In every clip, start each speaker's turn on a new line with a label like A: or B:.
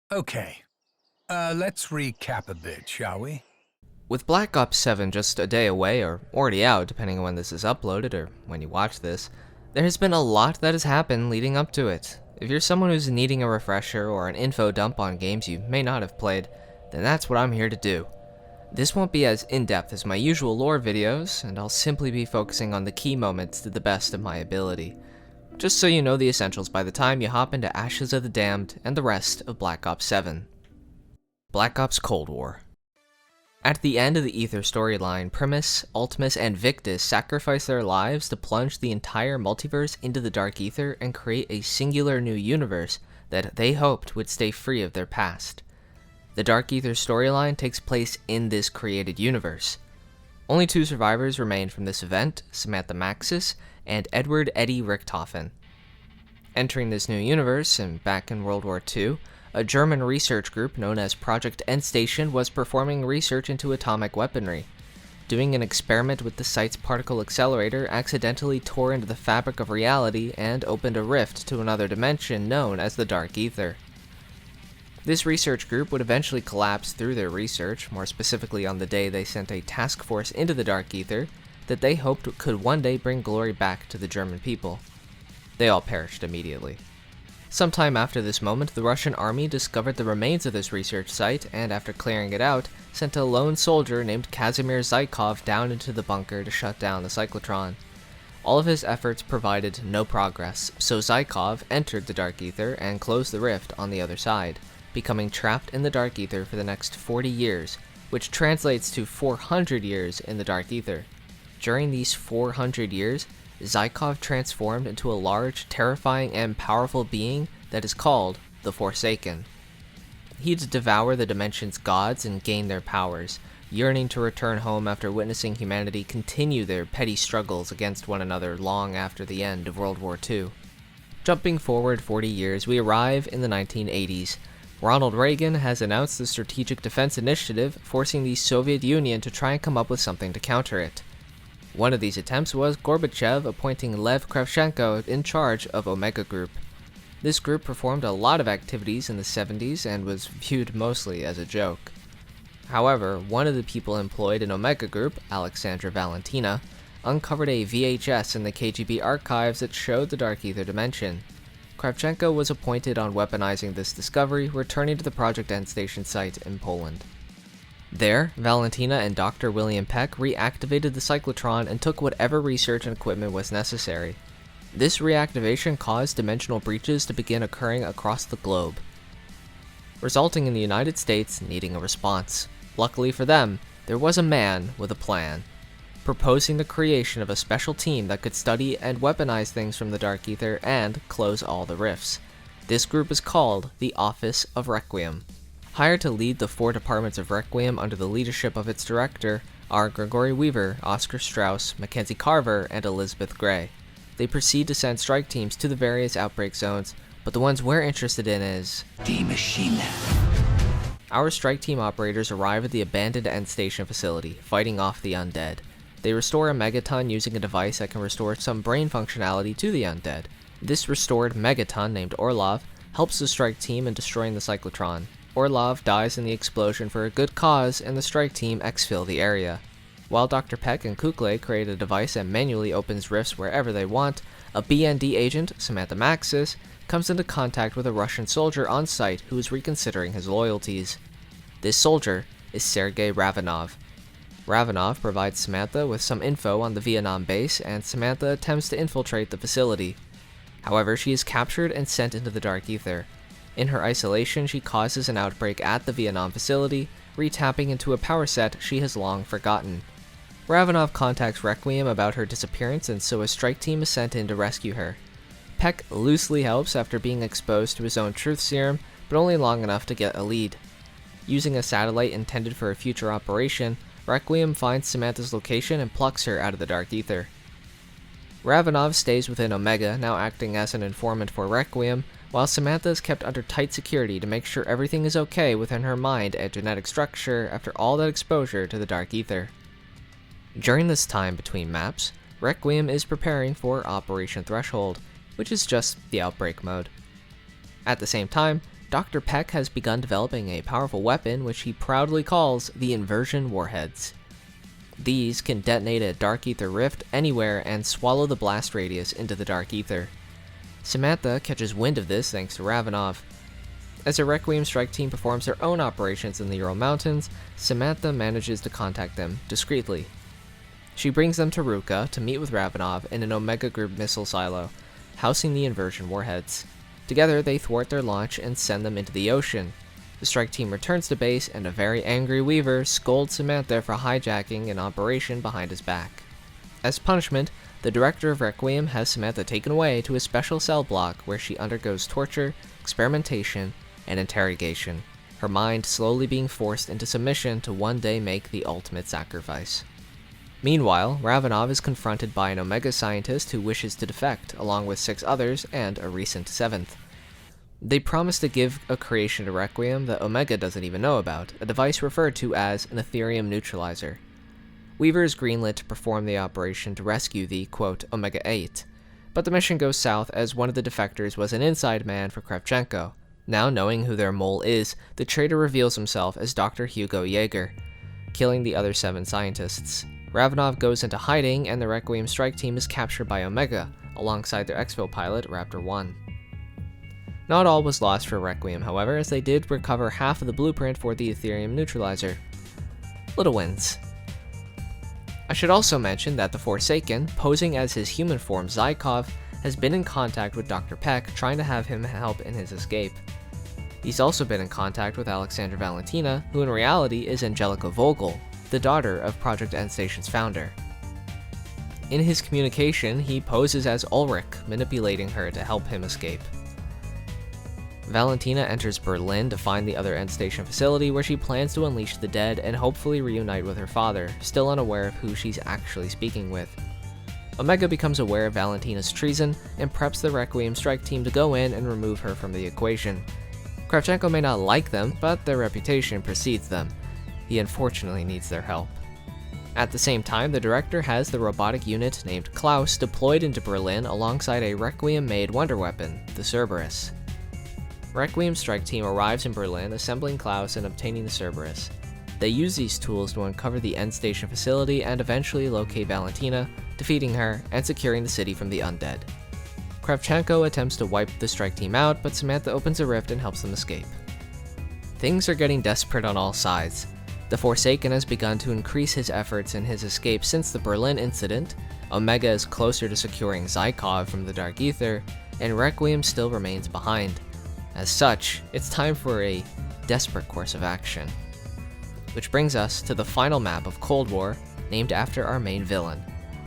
A: Okay, let's recap a bit, shall we?
B: With Black Ops 7 just a day away, or already out depending on when this is uploaded or when you watch this, there has been a lot that has happened leading up to it. If you're someone who's needing a refresher or an info dump on games you may not have played, then that's what I'm here to do. This won't be as in-depth as my usual lore videos, and I'll simply be focusing on the key moments to the best of my ability. Just so you know the essentials by the time you hop into Ashes of the Damned and the rest of Black Ops 7. Black Ops Cold War. At the end of the Aether storyline, Primus, Ultimus, and Victus sacrifice their lives to plunge the entire multiverse into the Dark Aether and create a singular new universe that they hoped would stay free of their past. The Dark Aether storyline takes place in this created universe. Only two survivors remain from this event, Samantha Maxis and Edward Eddie Richthofen. Entering this new universe, and back in World War II, a German research group known as Project Endstation was performing research into atomic weaponry. Doing an experiment with the site's particle accelerator accidentally tore into the fabric of reality and opened a rift to another dimension known as the Dark Aether. This research group would eventually collapse through their research, more specifically on the day they sent a task force into the Dark Aether that they hoped could one day bring glory back to the German people. They all perished immediately. Sometime after this moment, the Russian army discovered the remains of this research site and, after clearing it out, sent a lone soldier named Kazimir Zykov down into the bunker to shut down the cyclotron. All of his efforts provided no progress, so Zykov entered the Dark Aether and closed the rift on the other side, becoming trapped in the Dark Aether for the next 40 years, which translates to 400 years in the Dark Aether. During these 400 years, Zykov transformed into a large, terrifying, and powerful being that is called the Forsaken. He'd devour the dimension's gods and gain their powers, yearning to return home after witnessing humanity continue their petty struggles against one another long after the end of World War II. Jumping forward 40 years, we arrive in the 1980s. Ronald Reagan has announced the Strategic Defense Initiative, forcing the Soviet Union to try and come up with something to counter it. One of these attempts was Gorbachev appointing Lev Kravchenko in charge of Omega Group. This group performed a lot of activities in the 70s and was viewed mostly as a joke. However, one of the people employed in Omega Group, Alexandra Valentina, uncovered a VHS in the KGB archives that showed the Dark Aether dimension. Kravchenko was appointed on weaponizing this discovery, returning to the Project Endstation site in Poland. There, Valentina and Dr. William Peck reactivated the cyclotron and took whatever research and equipment was necessary. This reactivation caused dimensional breaches to begin occurring across the globe, resulting in the United States needing a response. Luckily for them, there was a man with a plan, proposing the creation of a special team that could study and weaponize things from the Dark Aether and close all the rifts. This group is called the Office of Requiem. Hired to lead the 4 departments of Requiem under the leadership of its director are Gregory Weaver, Oscar Strauss, Mackenzie Carver, and Elizabeth Gray. They proceed to send strike teams to the various outbreak zones, but the ones we're interested in is
A: Die Maschine.
B: Our strike team operators arrive at the abandoned Endstation facility, fighting off the undead. They restore a megaton using a device that can restore some brain functionality to the undead. This restored megaton, named Orlov, helps the strike team in destroying the cyclotron. Orlov dies in the explosion for a good cause, and the strike team exfil the area. While Dr. Peck and Kukle create a device that manually opens rifts wherever they want, a BND agent, Samantha Maxis, comes into contact with a Russian soldier on site who is reconsidering his loyalties. This soldier is Sergei Ravanov. Ravanov provides Samantha with some info on the Vietnam base, and Samantha attempts to infiltrate the facility. However, she is captured and sent into the Dark Aether. In her isolation, she causes an outbreak at the Vietnam facility, re-tapping into a power set she has long forgotten. Ravanov contacts Requiem about her disappearance, and so a strike team is sent in to rescue her. Peck loosely helps after being exposed to his own truth serum, but only long enough to get a lead. Using a satellite intended for a future operation, Requiem finds Samantha's location and plucks her out of the Dark Aether. Ravanov stays within Omega, now acting as an informant for Requiem, while Samantha is kept under tight security to make sure everything is okay within her mind and genetic structure after all that exposure to the Dark Aether. During this time between maps, Requiem is preparing for Operation Threshold, which is just the outbreak mode. At the same time, Dr. Peck has begun developing a powerful weapon which he proudly calls the Inversion Warheads. These can detonate a Dark Aether rift anywhere and swallow the blast radius into the Dark Aether. Samantha catches wind of this thanks to Ravenov. As a Requiem strike team performs their own operations in the Ural Mountains, Samantha manages to contact them discreetly. She brings them to Ruka to meet with Ravenov in an Omega Group missile silo, housing the Inversion Warheads. Together, they thwart their launch and send them into the ocean. The strike team returns to base, and a very angry Weaver scolds Samantha for hijacking an operation behind his back. As punishment, the director of Requiem has Samantha taken away to a special cell block where she undergoes torture, experimentation, and interrogation, her mind slowly being forced into submission to one day make the ultimate sacrifice. Meanwhile, Ravenov is confronted by an Omega scientist who wishes to defect, along with 6 others and a recent 7th. They promise to give a creation to Requiem that Omega doesn't even know about, a device referred to as an Aetherium neutralizer. Weaver is greenlit to perform the operation to rescue the, quote, Omega-8, but the mission goes south as one of the defectors was an inside man for Kravchenko. Now knowing who their mole is, the traitor reveals himself as Dr. Hugo Yeager, killing the other 7 scientists. Ravenov goes into hiding, and the Requiem strike team is captured by Omega, alongside their exfil pilot, Raptor 1. Not all was lost for Requiem, however, as they did recover half of the blueprint for the Aetherium neutralizer. Little wins. I should also mention that the Forsaken, posing as his human form Zykov, has been in contact with Dr. Peck, trying to have him help in his escape. He's also been in contact with Alexandra Valentina, who in reality is Angelica Vogel, the daughter of Project Endstation's founder. In his communication, he poses as Ulrich, manipulating her to help him escape. Valentina enters Berlin to find the other Endstation facility where she plans to unleash the dead and hopefully reunite with her father, still unaware of who she's actually speaking with. Omega becomes aware of Valentina's treason and preps the Requiem strike team to go in and remove her from the equation. Kravchenko may not like them, but their reputation precedes them. He unfortunately needs their help. At the same time, the director has the robotic unit named Klaus deployed into Berlin alongside a Requiem-made wonder weapon, the Cerberus. Requiem strike team arrives in Berlin, assembling Klaus and obtaining the Cerberus. They use these tools to uncover the Endstation facility and eventually locate Valentina, defeating her and securing the city from the undead. Kravchenko attempts to wipe the strike team out, but Samantha opens a rift and helps them escape. Things are getting desperate on all sides. The Forsaken has begun to increase his efforts in his escape since the Berlin incident, Omega is closer to securing Zykov from the Dark Aether, and Requiem still remains behind. As such, it's time for a desperate course of action. Which brings us to the final map of Cold War, named after our main villain,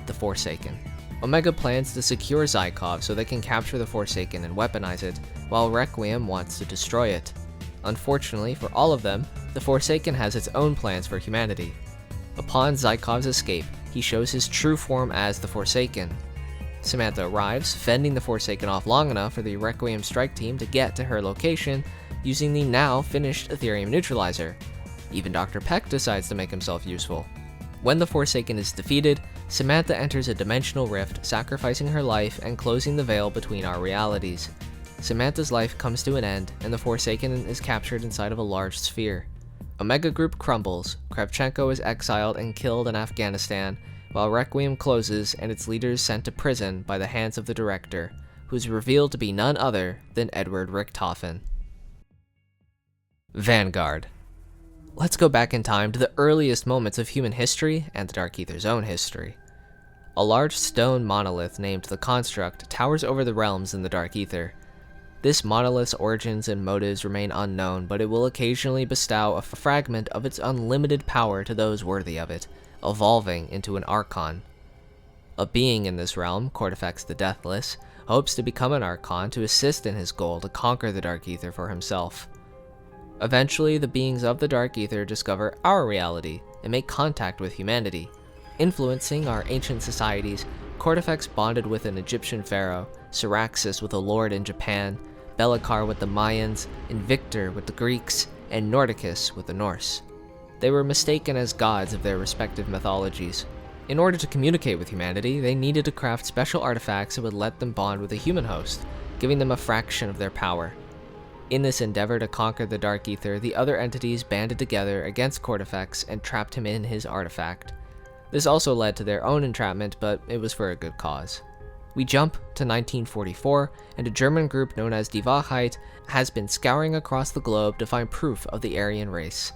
B: the Forsaken. Omega plans to secure Zykov so they can capture the Forsaken and weaponize it, while Requiem wants to destroy it. Unfortunately for all of them, the Forsaken has its own plans for humanity. Upon Zykov's escape, he shows his true form as the Forsaken. Samantha arrives, fending the Forsaken off long enough for the Requiem strike team to get to her location using the now finished Aetherium neutralizer. Even Dr. Peck decides to make himself useful. When the Forsaken is defeated, Samantha enters a dimensional rift, sacrificing her life and closing the veil between our realities. Samantha's life comes to an end, and the Forsaken is captured inside of a large sphere. Omega Group crumbles, Kravchenko is exiled and killed in Afghanistan, while Requiem closes and its leaders sent to prison by the hands of the director, who is revealed to be none other than Edward Richthofen. Vanguard. Let's go back in time to the earliest moments of human history and the Dark Aether's own history. A large stone monolith named the Construct towers over the realms in the Dark Aether. This monolith's origins and motives remain unknown, but it will occasionally bestow a fragment of its unlimited power to those worthy of it, evolving into an Archon. A being in this realm, Cortifex the Deathless, hopes to become an Archon to assist in his goal to conquer the Dark Aether for himself. Eventually, the beings of the Dark Aether discover our reality and make contact with humanity. Influencing our ancient societies, Cortifex bonded with an Egyptian pharaoh, Syraxis with a lord in Japan, Belikar with the Mayans, Invictor with the Greeks, and Nordicus with the Norse. They were mistaken as gods of their respective mythologies. In order to communicate with humanity, they needed to craft special artifacts that would let them bond with a human host, giving them a fraction of their power. In this endeavor to conquer the Dark Aether, the other entities banded together against Kortifex and trapped him in his artifact. This also led to their own entrapment, but it was for a good cause. We jump to 1944, and a German group known as Die Wahrheit has been scouring across the globe to find proof of the Aryan race.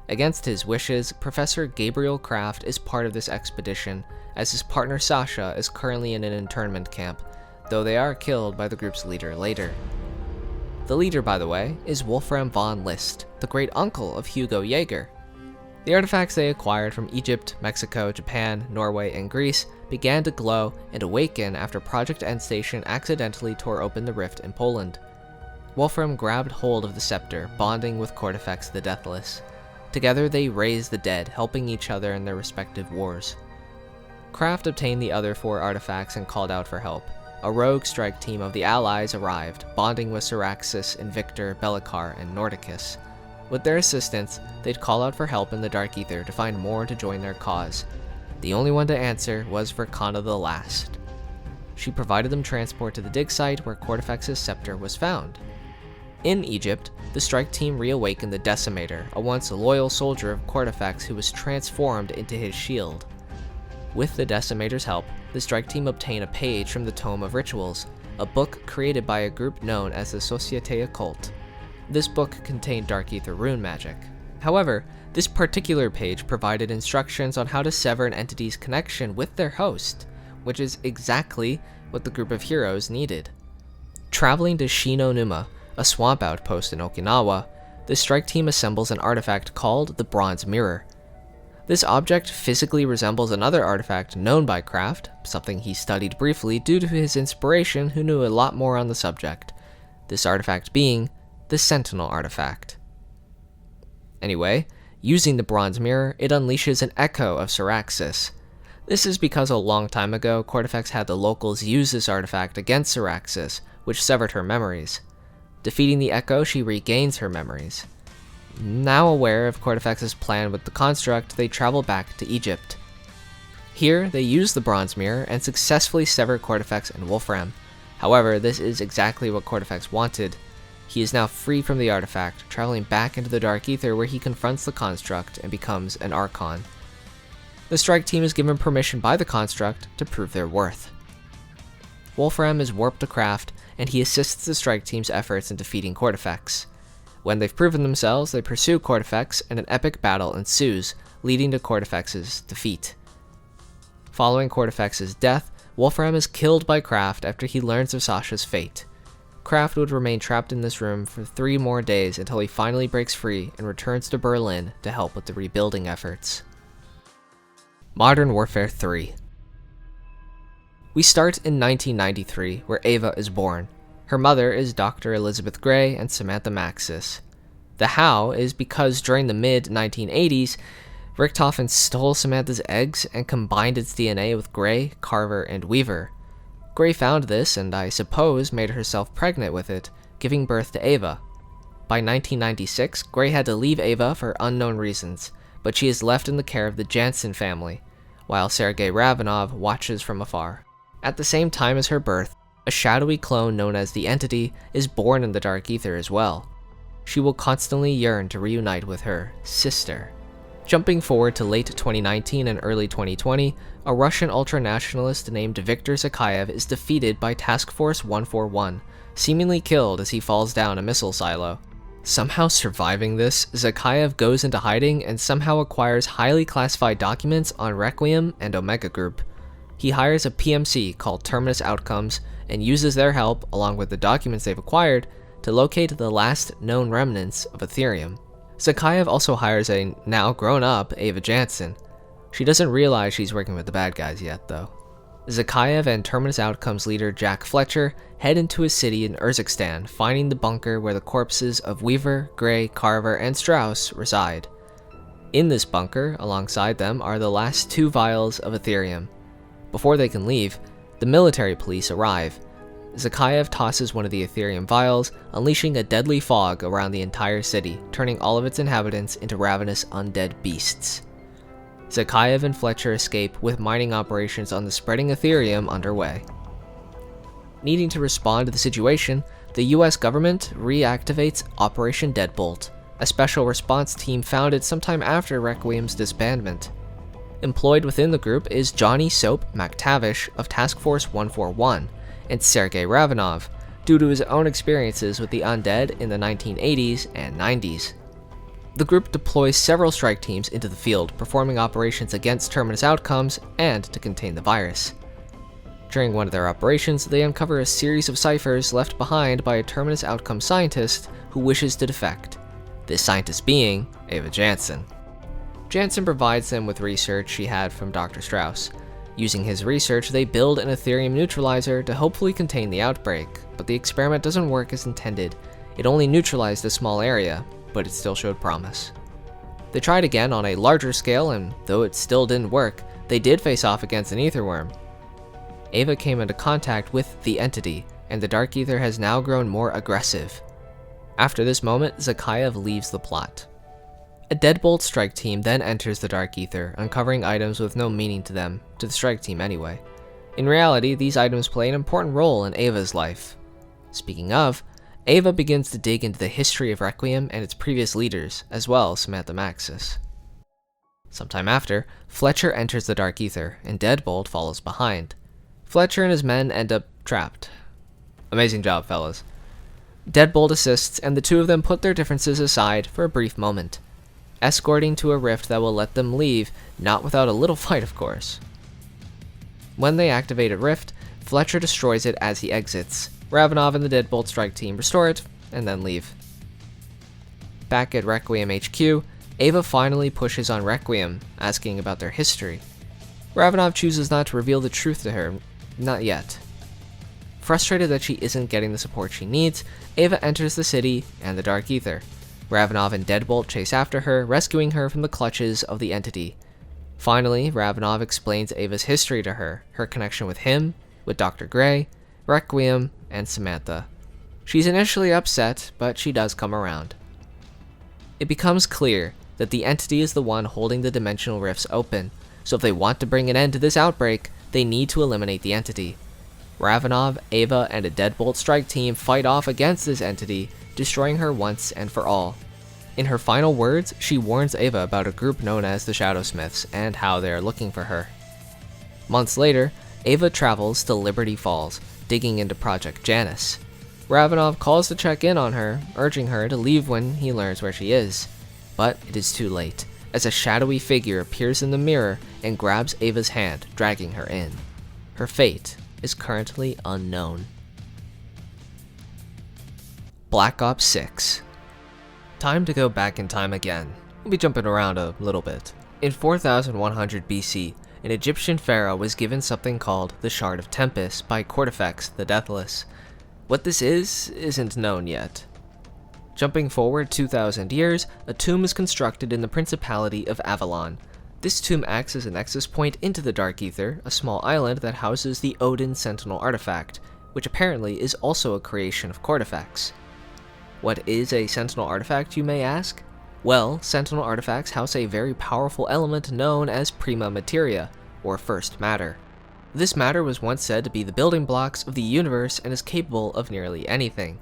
B: Against his wishes, Professor Gabriel Kraft is part of this expedition, as his partner Sasha is currently in an internment camp, though they are killed by the group's leader later. The leader, by the way, is Wolfram von List, the great uncle of Hugo Jaeger. The artifacts they acquired from Egypt, Mexico, Japan, Norway, and Greece began to glow and awaken after Project Endstation accidentally tore open the rift in Poland. Wolfram grabbed hold of the scepter, bonding with Kortifex the Deathless. Together they raised the dead, helping each other in their respective wars. Kraft obtained the other 4 artifacts and called out for help. A rogue strike team of the Allies arrived, bonding with Syraxis, Invictor, Belikar, and Nordicus. With their assistance, they'd call out for help in the Dark Aether to find more to join their cause. The only one to answer was Verkana the Last. She provided them transport to the dig site where Kortifex's scepter was found. In Egypt, the strike team reawakened the Decimator, a once loyal soldier of Kortifex who was transformed into his shield. With the Decimator's help, the strike team obtained a page from the Tome of Rituals, a book created by a group known as the Société Occulte. This book contained Dark Aether rune magic. However, this particular page provided instructions on how to sever an entity's connection with their host, which is exactly what the group of heroes needed. Traveling to Shinonuma, a swamp outpost in Okinawa, the strike team assembles an artifact called the Bronze Mirror. This object physically resembles another artifact known by Kraft, something he studied briefly due to his inspiration who knew a lot more on the subject, this artifact being the Sentinel artifact. Anyway, using the Bronze Mirror, it unleashes an echo of Syraxis. This is because a long time ago, Kortifex had the locals use this artifact against Syraxis, which severed her memories. Defeating the echo, she regains her memories. Now aware of Kortifex's plan with the construct, they travel back to Egypt. Here, they use the Bronze Mirror and successfully sever Kortifex and Wolfram. However, this is exactly what Kortifex wanted. He is now free from the artifact, traveling back into the Dark Aether where he confronts the construct and becomes an Archon. The strike team is given permission by the construct to prove their worth. Wolfram is warped to Kraft, and he assists the strike team's efforts in defeating Kortifex. When they've proven themselves, they pursue Kortifex, and an epic battle ensues, leading to Kortifex's defeat. Following Kortifex's death, Wolfram is killed by Kraft after he learns of Sasha's fate. Kraft would remain trapped in this room for 3 more days until he finally breaks free and returns to Berlin to help with the rebuilding efforts. Modern Warfare 3. We start in 1993, where Ava is born. Her mother is Dr. Elizabeth Gray and Samantha Maxis. The how is because during the mid-1980s, Richthofen stole Samantha's eggs and combined its DNA with Gray, Carver, and Weaver. Gray found this and I suppose made herself pregnant with it, giving birth to Ava. By 1996, Gray had to leave Ava for unknown reasons, but she is left in the care of the Jansen family, while Sergei Ravenov watches from afar. At the same time as her birth, a shadowy clone known as the Entity is born in the Dark Aether as well. She will constantly yearn to reunite with her sister. Jumping forward to late 2019 and early 2020, a Russian ultranationalist named Viktor Zakhaev is defeated by Task Force 141, seemingly killed as he falls down a missile silo. Somehow surviving this, Zakhaev goes into hiding and somehow acquires highly classified documents on Requiem and Omega Group. He hires a PMC called Terminus Outcomes and uses their help, along with the documents they've acquired, to locate the last known remnants of Ethereum. Zakhaev also hires a now grown-up Ava Jansen. She doesn't realize she's working with the bad guys yet, though. Zakhaev and Terminus Outcomes leader Jack Fletcher head into a city in Urzikstan, finding the bunker where the corpses of Weaver, Gray, Carver, and Strauss reside. In this bunker, alongside them, are the last 2 vials of Ethereum. Before they can leave, the military police arrive. Zakhaev tosses one of the Ethereum vials, unleashing a deadly fog around the entire city, turning all of its inhabitants into ravenous undead beasts. Zakhaev and Fletcher escape with mining operations on the spreading Ethereum underway. Needing to respond to the situation, the US government reactivates Operation Deadbolt, a special response team founded sometime after Requiem's disbandment. Employed within the group is Johnny Soap McTavish of Task Force 141 and Sergei Ravenov, due to his own experiences with the undead in the 1980s and 90s. The group deploys several strike teams into the field, performing operations against Terminus outcomes and to contain the virus. During one of their operations, they uncover a series of ciphers left behind by a Terminus outcome scientist who wishes to defect, this scientist being Eva Jansen. Jansen provides them with research she had from Dr. Strauss. Using his research, they build an Ethereum neutralizer to hopefully contain the outbreak, but the experiment doesn't work as intended. It only neutralized a small area, but it still showed promise. They tried again on a larger scale, and though it still didn't work, they did face off against an ether worm. Eva came into contact with the entity, and the Dark Aether has now grown more aggressive. After this moment, Zakhaev leaves the plot. A Deadbolt strike team then enters the Dark Aether, uncovering items with no meaning to them, to the strike team anyway. In reality, these items play an important role in Ava's life. Speaking of, Ava begins to dig into the history of Requiem and its previous leaders, as well as Samantha Maxis. Sometime after, Fletcher enters the Dark Aether, and Deadbolt follows behind. Fletcher and his men end up trapped. Amazing job, fellas. Deadbolt assists, and the two of them put their differences aside for a brief moment, escorting to a rift that will let them leave, not without a little fight, of course. When they activate a rift, Fletcher destroys it as he exits. Ravenov and the Deadbolt strike team restore it, and then leave. Back at Requiem HQ, Ava finally pushes on Requiem, asking about their history. Ravenov chooses not to reveal the truth to her, not yet. Frustrated that she isn't getting the support she needs, Ava enters the city and the Dark Aether. Ravenov and Deadbolt chase after her, rescuing her from the clutches of the entity. Finally, Ravenov explains Ava's history to her, her connection with him, with Dr. Gray, Requiem, and Samantha. She's initially upset, but she does come around. It becomes clear that the entity is the one holding the dimensional rifts open, so if they want to bring an end to this outbreak, they need to eliminate the entity. Ravenov, Ava, and a Deadbolt strike team fight off against this entity, destroying her once and for all. In her final words, she warns Ava about a group known as the Shadowsmiths and how they are looking for her. Months later, Ava travels to Liberty Falls, digging into Project Janus. Ravenov calls to check in on her, urging her to leave when he learns where she is. But it is too late, as a shadowy figure appears in the mirror and grabs Ava's hand, dragging her in. Her fate is currently unknown. Black Ops 6. Time to go back in time again. We'll be jumping around a little bit. In 4100 BC, an Egyptian pharaoh was given something called the Shard of Tempest by Cortifex the Deathless. What this isn't known yet. Jumping forward 2,000 years, a tomb is constructed in the Principality of Avalon. This tomb acts as a nexus point into the Dark Aether, a small island that houses the Odin Sentinel artifact, which apparently is also a creation of Cortifex. What is a Sentinel artifact, you may ask? Well, Sentinel artifacts house a very powerful element known as Prima Materia, or First Matter. This matter was once said to be the building blocks of the universe and is capable of nearly anything.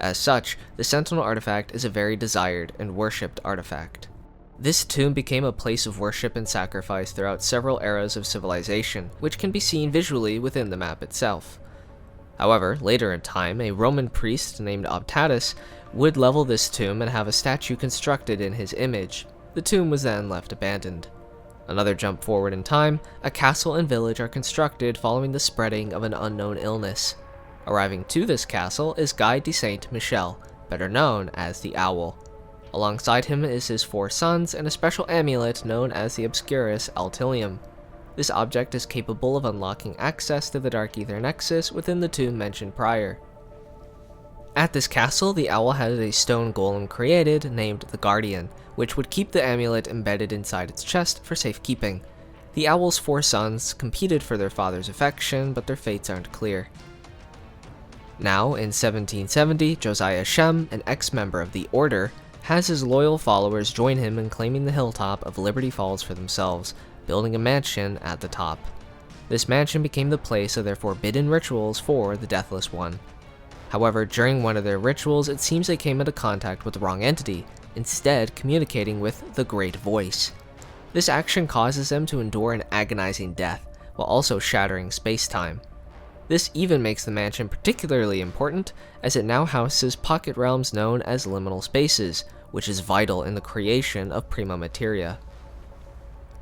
B: As such, the Sentinel artifact is a very desired and worshipped artifact. This tomb became a place of worship and sacrifice throughout several eras of civilization, which can be seen visually within the map itself. However, later in time, a Roman priest named Optatus would level this tomb and have a statue constructed in his image. The tomb was then left abandoned. Another jump forward in time, a castle and village are constructed following the spreading of an unknown illness. Arriving to this castle is Guy de Saint Michel, better known as the Owl. Alongside him is his 4 sons and a special amulet known as the Obscurus Altilium. This object is capable of unlocking access to the Dark Aether Nexus within the tomb mentioned prior. At this castle, the Owl had a stone golem created named the Guardian, which would keep the amulet embedded inside its chest for safekeeping. The Owl's 4 sons competed for their father's affection, but their fates aren't clear. Now, in 1770, Josiah Shem, an ex-member of the Order, has his loyal followers join him in claiming the hilltop of Liberty Falls for themselves, building a mansion at the top. This mansion became the place of their forbidden rituals for the Deathless One. However, during one of their rituals, it seems they came into contact with the wrong entity, instead communicating with the Great Voice. This action causes them to endure an agonizing death, while also shattering space-time. This even makes the mansion particularly important, as it now houses pocket realms known as liminal spaces, which is vital in the creation of prima materia.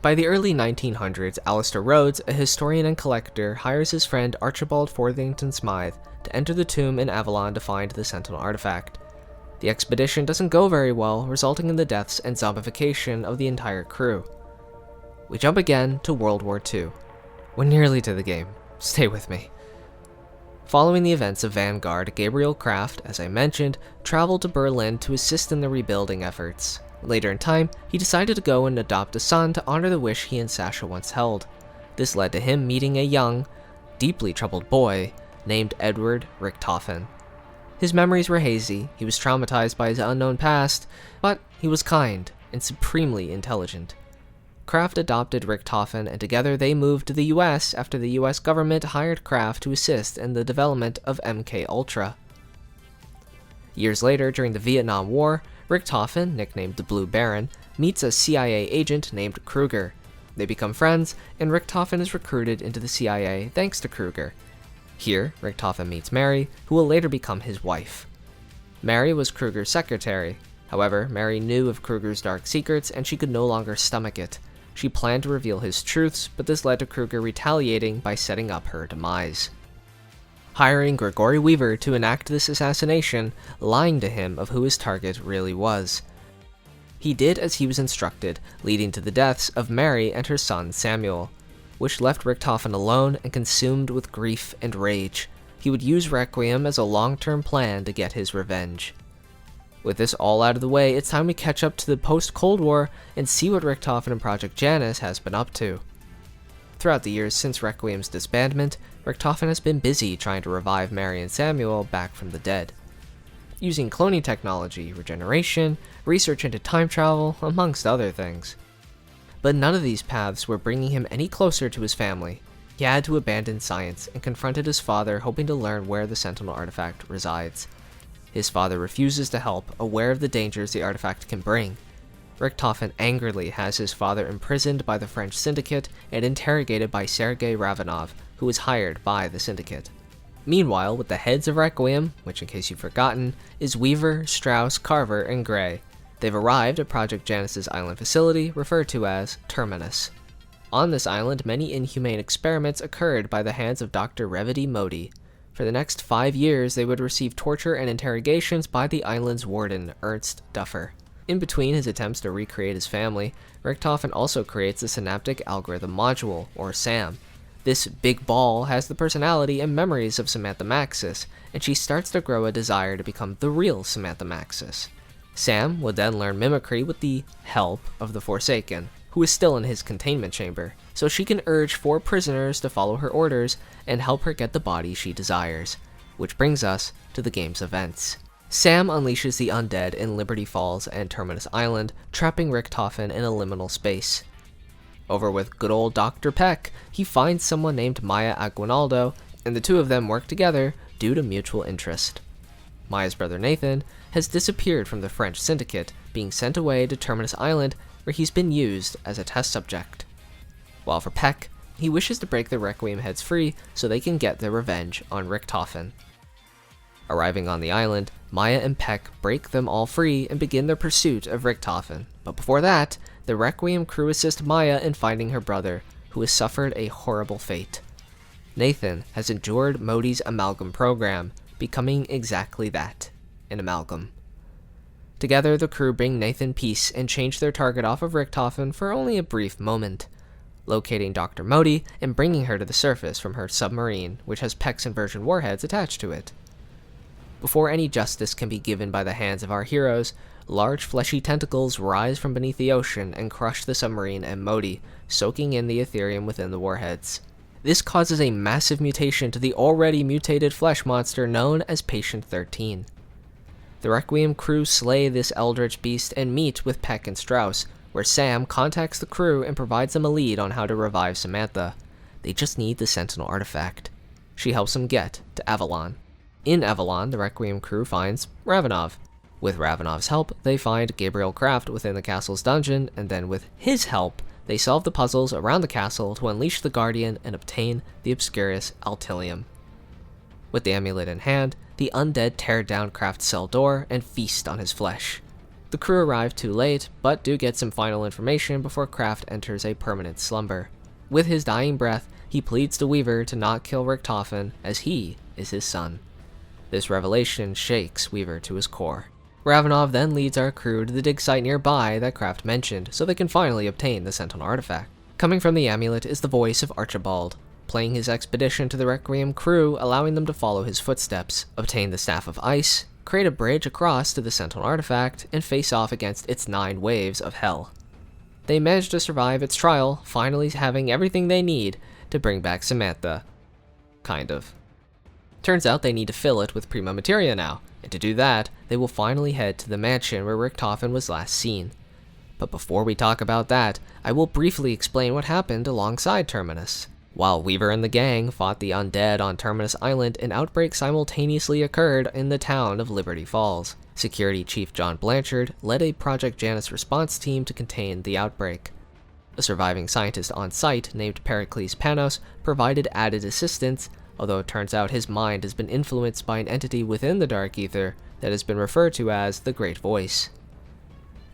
B: By the early 1900s, Alistair Rhodes, a historian and collector, hires his friend Archibald Forthington Smythe to enter the tomb in Avalon to find the Sentinel artifact. The expedition doesn't go very well, resulting in the deaths and zombification of the entire crew. We jump again to World War II. We're nearly to the game. Stay with me. Following the events of Vanguard, Gabriel Kraft, as I mentioned, traveled to Berlin to assist in the rebuilding efforts. Later in time, he decided to go and adopt a son to honor the wish he and Sasha once held. This led to him meeting a young, deeply troubled boy named Edward Richtofen. His memories were hazy, he was traumatized by his unknown past, but he was kind and supremely intelligent. Kraft adopted Richtofen, and together they moved to the US after the US government hired Kraft to assist in the development of MK-Ultra. Years later, during the Vietnam War, Richtofen, nicknamed the Blue Baron, meets a CIA agent named Kruger. They become friends, and Richtofen is recruited into the CIA thanks to Kruger. Here, Richtofen meets Mary, who will later become his wife. Mary was Kruger's secretary. However, Mary knew of Kruger's dark secrets, and she could no longer stomach it. She planned to reveal his truths, but this led to Kruger retaliating by setting up her demise. Hiring Gregory Weaver to enact this assassination, lying to him of who his target really was. He did as he was instructed, leading to the deaths of Mary and her son Samuel, which left Richtofen alone and consumed with grief and rage. He would use Requiem as a long-term plan to get his revenge. With this all out of the way, it's time we catch up to the post-Cold War and see what Richtofen and Project Janus has been up to. Throughout the years since Requiem's disbandment, Richtofen has been busy trying to revive Mary and Samuel back from the dead. Using cloning technology, regeneration, research into time travel, amongst other things. But none of these paths were bringing him any closer to his family. He had to abandon science and confronted his father, hoping to learn where the Sentinel artifact resides. His father refuses to help, aware of the dangers the artifact can bring. Richtofen angrily has his father imprisoned by the French Syndicate and interrogated by Sergei Ravanov, who was hired by the Syndicate. Meanwhile, with the heads of Requiem, which in case you've forgotten, is Weaver, Strauss, Carver, and Gray. They've arrived at Project Janus's island facility, referred to as Terminus. On this island, many inhumane experiments occurred by the hands of Dr. Revity Modi. For the next 5 years, they would receive torture and interrogations by the island's warden, Ernst Duffer. In between his attempts to recreate his family, Richtofen also creates the Synaptic Algorithm Module, or SAM. This big ball has the personality and memories of Samantha Maxis, and she starts to grow a desire to become the real Samantha Maxis. Sam would then learn mimicry with the help of the Forsaken, who is still in his containment chamber, so she can urge 4 prisoners to follow her orders and help her get the body she desires. Which brings us to the game's events. Sam unleashes the undead in Liberty Falls and Terminus Island, trapping Richtofen in a liminal space. Over with good old Dr. Peck, he finds someone named Maya Aguinaldo, and the two of them work together due to mutual interest. Maya's brother Nathan has disappeared from the French Syndicate, being sent away to Terminus Island, where he's been used as a test subject. While for Peck, he wishes to break the Requiem heads free so they can get their revenge on Richtofen. Arriving on the island, Maya and Peck break them all free and begin their pursuit of Richtofen. But before that, the Requiem crew assist Maya in finding her brother, who has suffered a horrible fate. Nathan has endured Modi's amalgam program, becoming exactly that, an amalgam. Together, the crew bring Nathan peace and change their target off of Richtofen for only a brief moment, locating Dr. Modi and bringing her to the surface from her submarine, which has Peck's inversion warheads attached to it. Before any justice can be given by the hands of our heroes, large fleshy tentacles rise from beneath the ocean and crush the submarine and Modi, soaking in the Aetherium within the warheads. This causes a massive mutation to the already mutated flesh monster known as Patient 13. The Requiem crew slay this eldritch beast and meet with Peck and Strauss, where Sam contacts the crew and provides them a lead on how to revive Samantha. They just need the Sentinel artifact. She helps them get to Avalon. In Avalon, the Requiem crew finds Ravenov. With Ravenov's help, they find Gabriel Kraft within the castle's dungeon, and then with his help, they solve the puzzles around the castle to unleash the Guardian and obtain the Obscurus Altilium. With the amulet in hand, the undead tear down Kraft's cell door and feast on his flesh. The crew arrive too late, but do get some final information before Kraft enters a permanent slumber. With his dying breath, he pleads to Weaver to not kill Richtofen, as he is his son. This revelation shakes Weaver to his core. Ravenov then leads our crew to the dig site nearby that Kraft mentioned, so they can finally obtain the Sentinel artifact. Coming from the amulet is the voice of Archibald, playing his expedition to the Requiem crew, allowing them to follow his footsteps, obtain the Staff of Ice, create a bridge across to the Sentinel artifact, and face off against its 9 waves of hell. They manage to survive its trial, finally having everything they need to bring back Samantha. Kind of. Turns out they need to fill it with prima materia now, and to do that, they will finally head to the mansion where Richtofen was last seen. But before we talk about that, I will briefly explain what happened alongside Terminus. While Weaver and the gang fought the undead on Terminus Island, an outbreak simultaneously occurred in the town of Liberty Falls. Security Chief John Blanchard led a Project Janus response team to contain the outbreak. A surviving scientist on site named Pericles Panos provided added assistance, although it turns out his mind has been influenced by an entity within the Dark Aether that has been referred to as the Great Voice.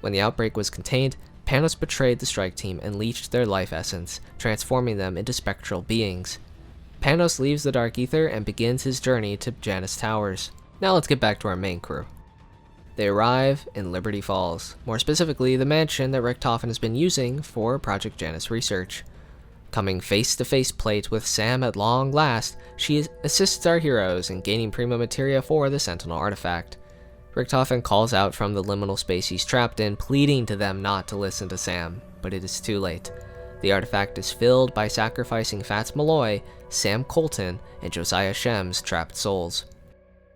B: When the outbreak was contained, Panos betrayed the strike team and leached their life essence, transforming them into spectral beings. Panos leaves the Dark Aether and begins his journey to Janus Towers. Now let's get back to our main crew. They arrive in Liberty Falls, more specifically the mansion that Richtofen has been using for Project Janus research. Coming face-to-face plate with Sam at long last, she assists our heroes in gaining prima materia for the Sentinel artifact. Richtofen calls out from the liminal space he's trapped in, pleading to them not to listen to Sam, but it is too late. The artifact is filled by sacrificing Fats Malloy, Sam Colton, and Josiah Shem's trapped souls.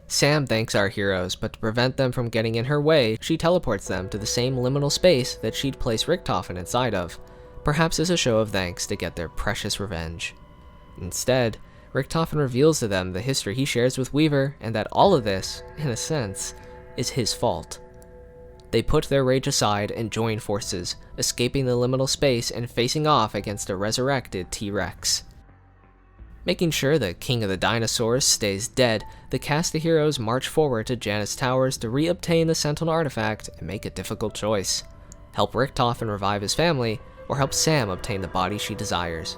B: Sam thanks our heroes, but to prevent them from getting in her way, she teleports them to the same liminal space that she'd placed Richtofen inside of, perhaps as a show of thanks to get their precious revenge. Instead, Richtofen reveals to them the history he shares with Weaver, and that all of this, in a sense, is his fault. They put their rage aside and join forces, escaping the liminal space and facing off against a resurrected T-Rex. Making sure the King of the Dinosaurs stays dead, the cast of heroes march forward to Janus Towers to re-obtain the Sentinel artifact and make a difficult choice. Help Richtofen revive his family, or help Sam obtain the body she desires.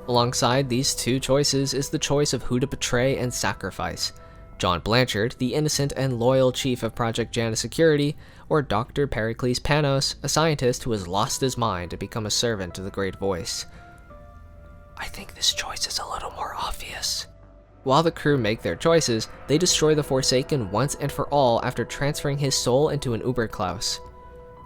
B: Alongside these two choices is the choice of who to betray and sacrifice. John Blanchard, the innocent and loyal chief of Project Janus Security, or Dr. Pericles Panos, a scientist who has lost his mind to become a servant to the Great Voice. I think this choice is a little more obvious. While the crew make their choices, they destroy the Forsaken once and for all after transferring his soul into an Uberklaus.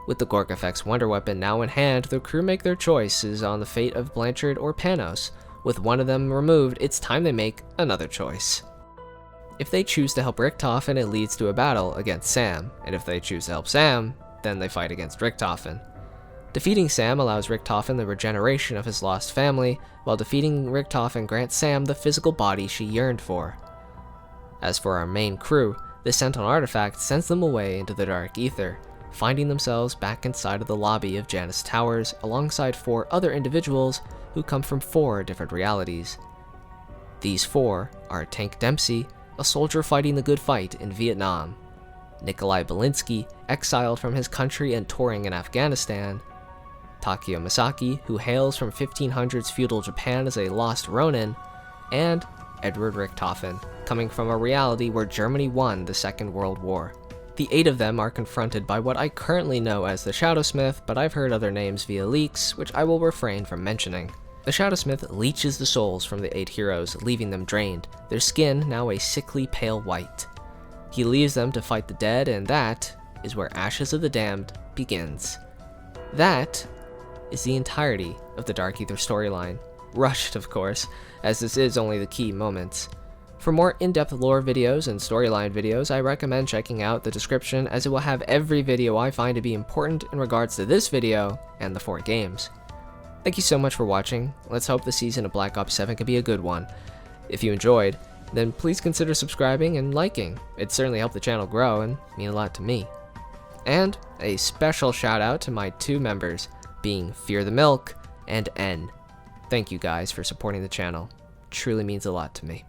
B: With the Gorgafex wonder weapon now in hand, the crew make their choices on the fate of Blanchard or Panos. With one of them removed, it's time they make another choice. If they choose to help Richtofen, it leads to a battle against Sam, and if they choose to help Sam, then they fight against Richtofen. Defeating Sam allows Richtofen the regeneration of his lost family, while defeating Richtofen grants Sam the physical body she yearned for. As for our main crew, the Sentinel artifact sends them away into the Dark Aether, finding themselves back inside of the lobby of Janus Towers alongside 4 other individuals who come from 4 different realities. These 4 are Tank Dempsey, a soldier fighting the good fight in Vietnam, Nikolai Belinsky, exiled from his country and touring in Afghanistan, Takeo Misaki, who hails from 1500s feudal Japan as a lost Ronin, and Edward Richtofen, coming from a reality where Germany won the Second World War. The 8 of them are confronted by what I currently know as the Shadowsmith, but I've heard other names via leaks, which I will refrain from mentioning. The Shadowsmith leeches the souls from the 8 heroes, leaving them drained, their skin now a sickly pale white. He leaves them to fight the dead, and that is where Ashes of the Damned begins. That is the entirety of the Dark Aether storyline. Rushed, of course, as this is only the key moments. For more in-depth lore videos and storyline videos, I recommend checking out the description, as it will have every video I find to be important in regards to this video and the 4 games. Thank you so much for watching. Let's hope the season of Black Ops 7 can be a good one. If you enjoyed, then please consider subscribing and liking. It'd certainly help the channel grow and mean a lot to me. And a special shout out to my 2 members, being FeartheMilk and Enne. Thank you guys for supporting the channel. Truly means a lot to me.